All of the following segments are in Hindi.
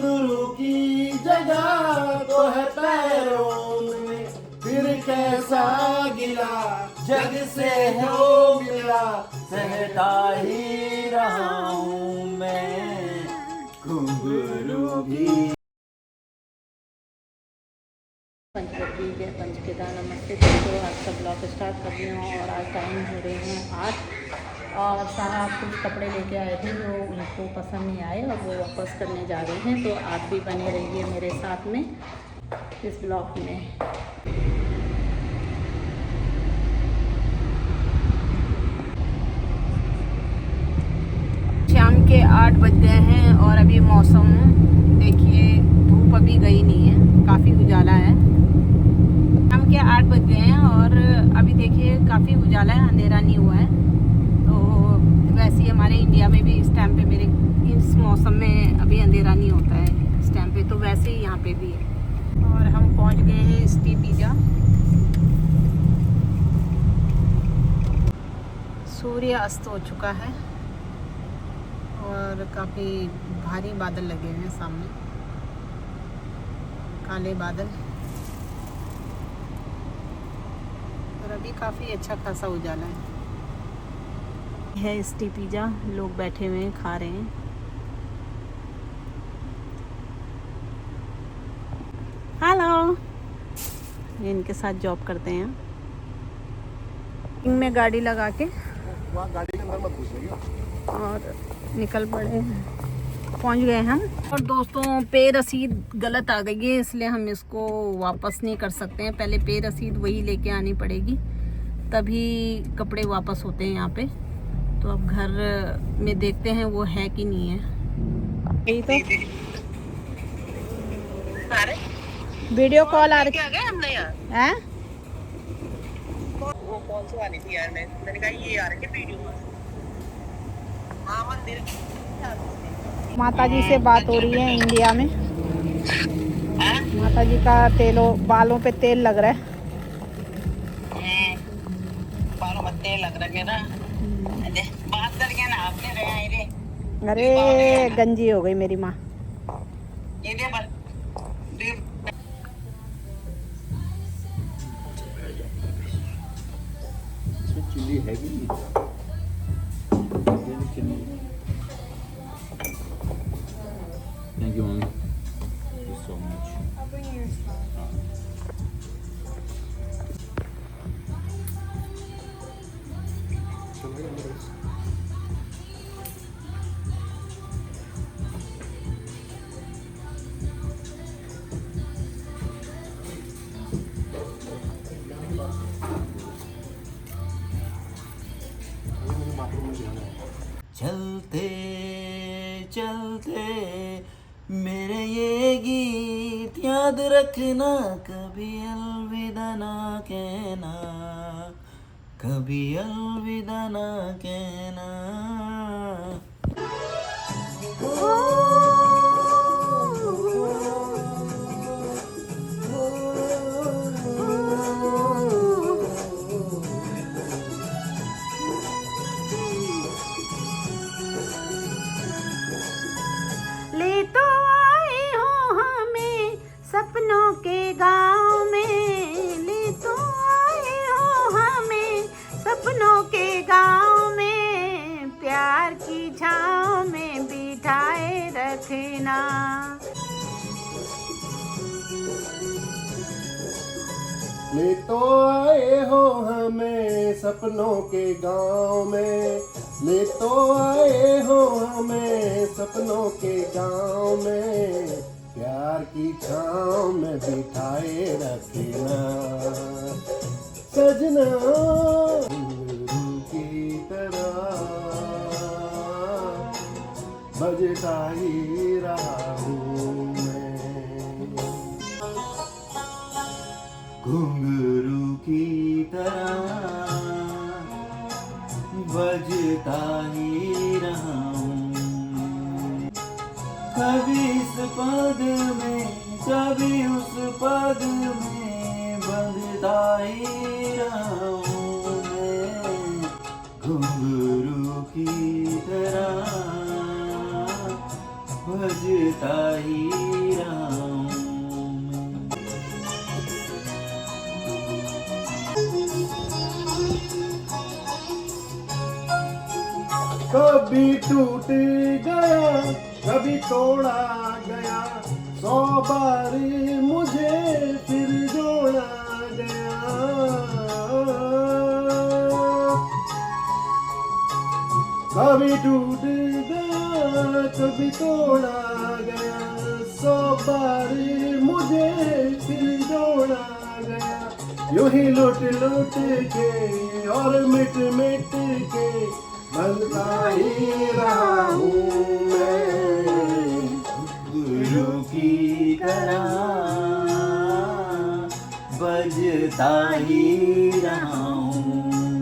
घुंघरू की जगह तो है पैरों में, फिर कैसा गिला जग से हो मिला, सहता ही रहा हूँ मैं घुंघरू भी। पंचवटी के पंचकेदार नमस्ते दोस्तों, आज का ब्लॉग स्टार्ट कर रही हूँ और आज टाइम हो रहे हैं 8 और सारा कुछ कपड़े लेके आए थे जो उनको पसंद नहीं आए और वो वापस करने जा रहे हैं। तो आप भी बने रहिए मेरे साथ में इस ब्लॉग में। शाम के 8 बज गए हैं और अभी मौसम देखिए, धूप अभी गई नहीं है, काफ़ी उजाला है। शाम के 8 बज गए हैं और अभी देखिए काफ़ी उजाला है, अंधेरा नहीं हुआ है। तो वैसे ही हमारे इंडिया में भी इस टाइम पे इस मौसम में अभी अंधेरा नहीं होता है इस टाइम पे, तो वैसे ही यहाँ पे भी है। और हम पहुँच गए हैं सिटी पिज़्ज़ा। सूर्य अस्त हो चुका है और काफ़ी भारी बादल लगे हुए हैं सामने, काले बादल, और अभी काफ़ी अच्छा खासा उजाला है सिटी पिज़्ज़ा। लोग बैठे हुए हैं, खा रहे हैं। हेलो, ये इनके साथ जॉब करते हैं। इनमें गाड़ी लगा के गाड़ी के अंदर मत घुसिएगा और निकल पड़े, पहुंच गए हम। और दोस्तों, पे रसीद गलत आ गई है, इसलिए हम इसको वापस नहीं कर सकते हैं। पहले पे रसीद वही लेके आनी पड़ेगी, तभी कपड़े वापस होते हैं यहाँ पे। तो अब घर में देखते हैं वो है कि नहीं है। यही तो वीडियो कॉल आ रही है। वो कौन सी वाली थी यार, मैंने कहा ये आ रही है वीडियो में। हाँ, मंदिर माता जी से बात हो रही है इंडिया में। माता जी का बालों पे तेल लग रहा है। बालों में तेल लग रहा है ना, बात करके ना आपने रहे। अरे गंजी हो गई मेरी माँ। ये दे बस चिल्ली है भी नहीं। Thank you mummy, thank you so much. चलते चलते मेरे ये गीत याद रखना, कभी अलविदा ना कहना, कभी अलविदा ना कहना। ले तो आए हो हमें सपनों के गांव में, ले तो आए हो हमें सपनों के गांव में, प्यार की छाँव में बिठाए रखना। ले तो आए हो हमें सपनों के गांव में, ले तो आए हो हमें सपनों के गांव में, प्यार की छाँव में बिठाए रखना सजना, घुंघरू की तरह बजता ही रहा हूँ मैं घुंघरू की तरह बजता ही रहा हूँ। कभी इस पद में कभी उस पद में बंधता ही रहा हूँ मैं घुंघरू की तरह बजता ही रहा हूँ मैं। कभी टूट गया कभी तोड़ा गया 100 बार मुझे फिर जोड़ा गया कभी टूट गया कभी तोड़ा गया 100 बार मुझे फिर जोड़ा गया यूं ही लुट लुट के और मिट मिट के बनता ही रहा हूँ मैं गुरु की तरह बजता ही रहा हूँ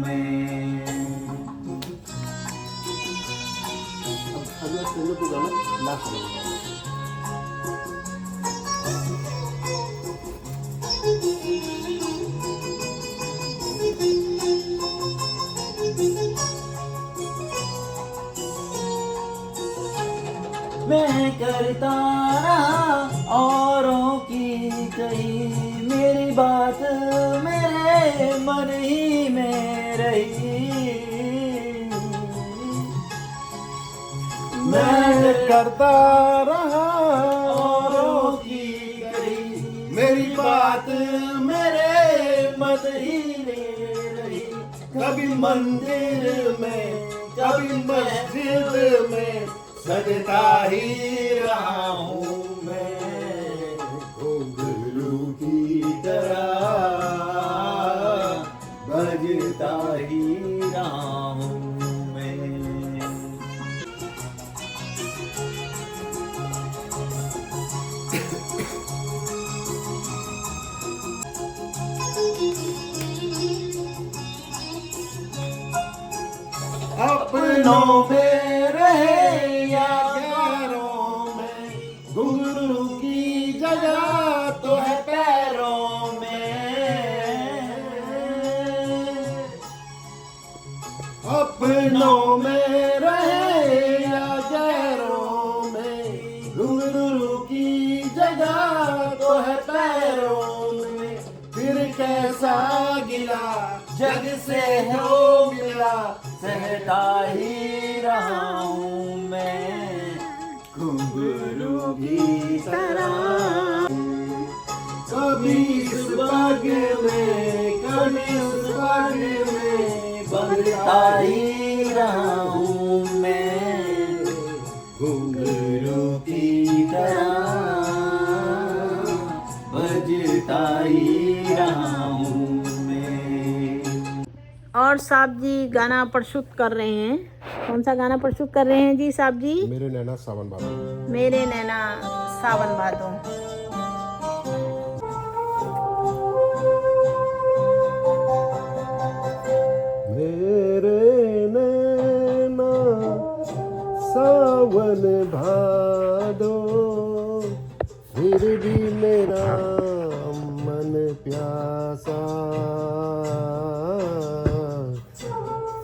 मैं। अब अगला सिंगर को गाना लास्ट में मैं करता रहा औरों की कही मेरी बात मेरे मन ही में रही। मैं करता रहा औरों की कही मेरी बात मेरे मन ही में रही। कभी मंदिर में कभी मस्जिद में सजता ही रहा हूँ मैं घुंघरू की तरह बजता ही रहा हूँ मैं। अपनों में रहे या गैरों में घुंघरू की जगह तो है पैरों में अपनों में रहे या गैरों में घुंघरू की जगह तो है पैरों में फिर कैसा गिला जग से हो मिला सहता ही रहा हूँ मैं घुंघरू की तरह। कभी इस बाग में कभी उस बाग में बजता ही रहा हूँ मैं घुंघरू की तरह बजता ही रहा हूँ मैं। और साहब जी गाना प्रस्तुत कर रहे हैं। कौन सा गाना प्रस्तुत कर रहे हैं जी साहब जी? मेरे नैना सावन बाबा मेरे नैना सावन भादो। मेरे नैना सावन भादो फिर भी मेरा मन प्यासा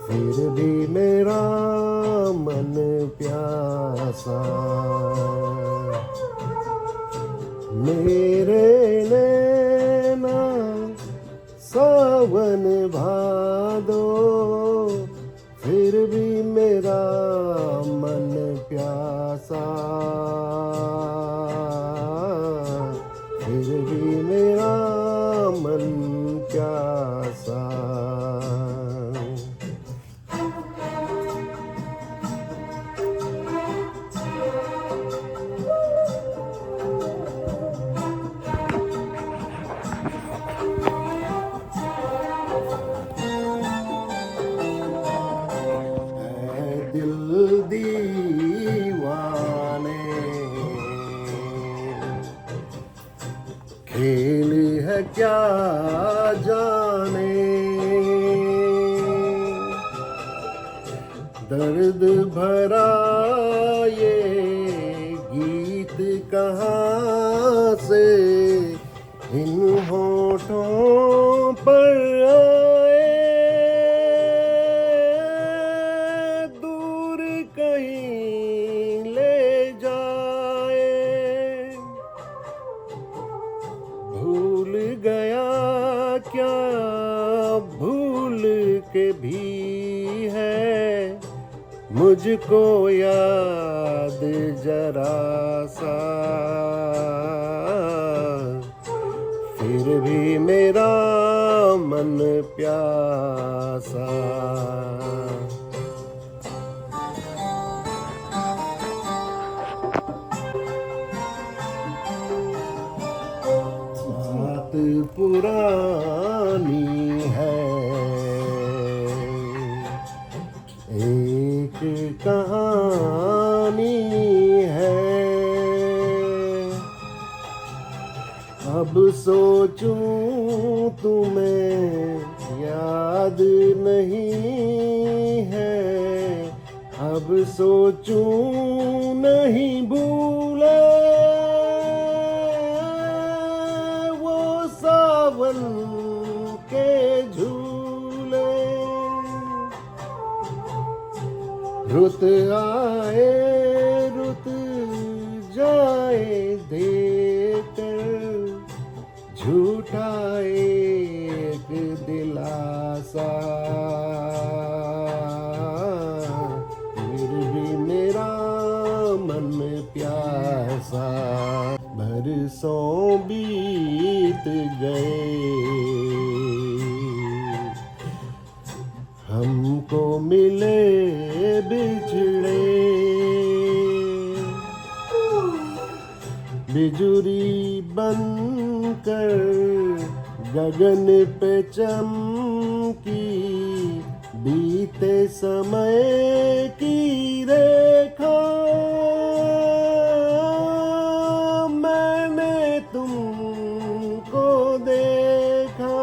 फिर भी मेरा मन प्यासा मेरे नैना सावन भादो फिर भी मेरा मन प्यासा फिर भी मेरा मन प्यासा दिल दीवाने खेल है क्या जाने दर्द भरा ये गीत कहाँ से इन होठों पर आए दूर कहीं ले जाए भी है मुझको याद जरा सा, फिर भी मेरा मन प्यासा। बात पुरानी है, एक कहानी है, अब सोचूं तुम्हें याद नहीं है, अब सोचूं नहीं भूले वो सावन के झूले। रुत आए रुत जाए देकर झूठा एक दिलासा, फिर भी मेरा मन प्यासा। बरसों बीत गए हमको मिले बिछड़े, बिजुरी बनकर गगन पे चमकी, बीते समय की रेखा मैंने तुमको देखा।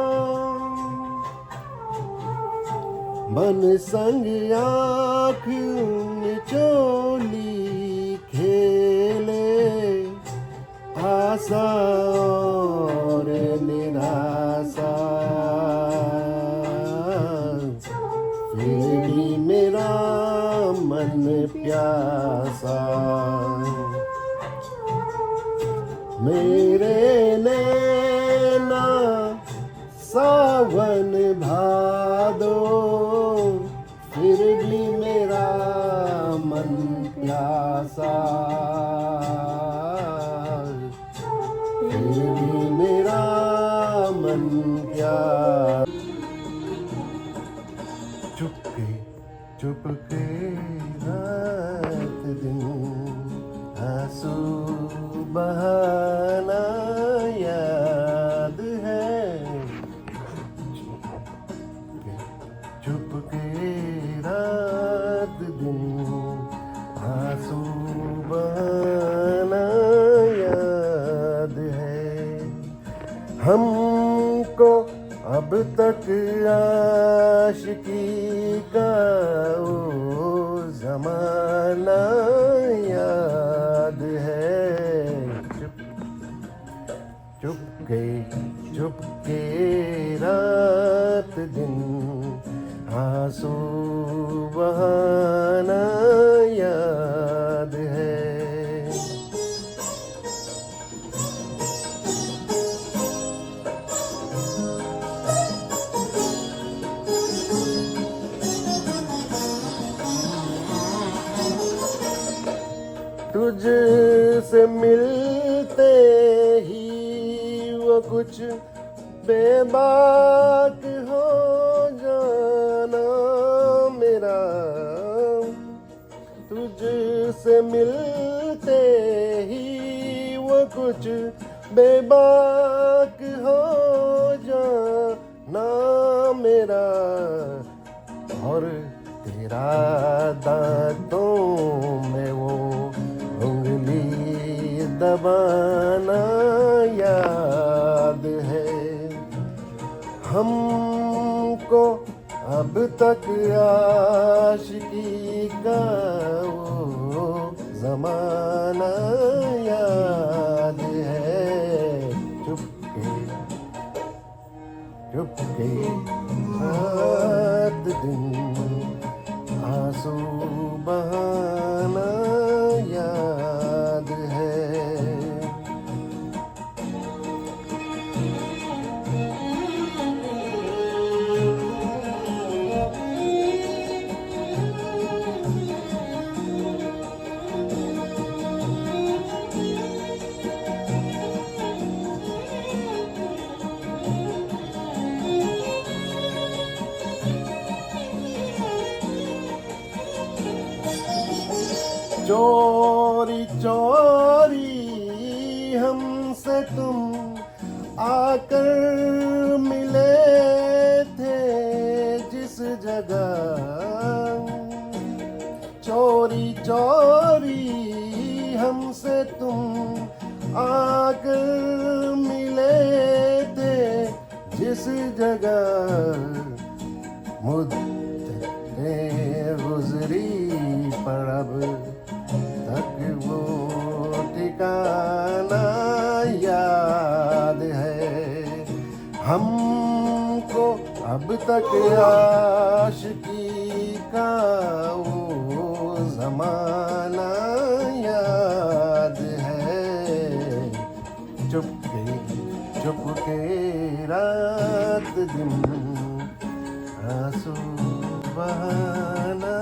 मन संग आँख चोली खेले, आशा और निराशा, फिर भी मेरा मन प्यासा। मेरे नैना सावन भादो, फिर भी मेरा मन प्यासा, फिर भी मेरा मन प्यासा। चुपके चुपके रात दिन आंसू बहाना याद है, चुपके रात दिन आंसू बहाना याद है। हमको अब तक आशिकी का वो जमाना याद है। चुपके रात दिन आंसू बहाना याद है। तुझसे मिलते ही वो कुछ बेबाक हो जाना मेरा, तुझसे मिलते ही वो कुछ बेबाक हो जाना मेरा, और तेरा दांतों में वो उंगली दबाना याद है। हमको अब तक आशिकी का वो जमाना याद है। चुपके रात दिन आंसू बहाना याद है। चोरी चोरी हमसे तुम आकर मिले थे जिस जगह, चोरी चोरी हमसे तुम आकर मिले थे जिस जगह, मुद्दतें गुजरी पर अब तक वो ठिकाना याद है हमको, अब तक आशिकी का वो जमाना याद है। चुपके चुपके रात दिन आंसू बहाना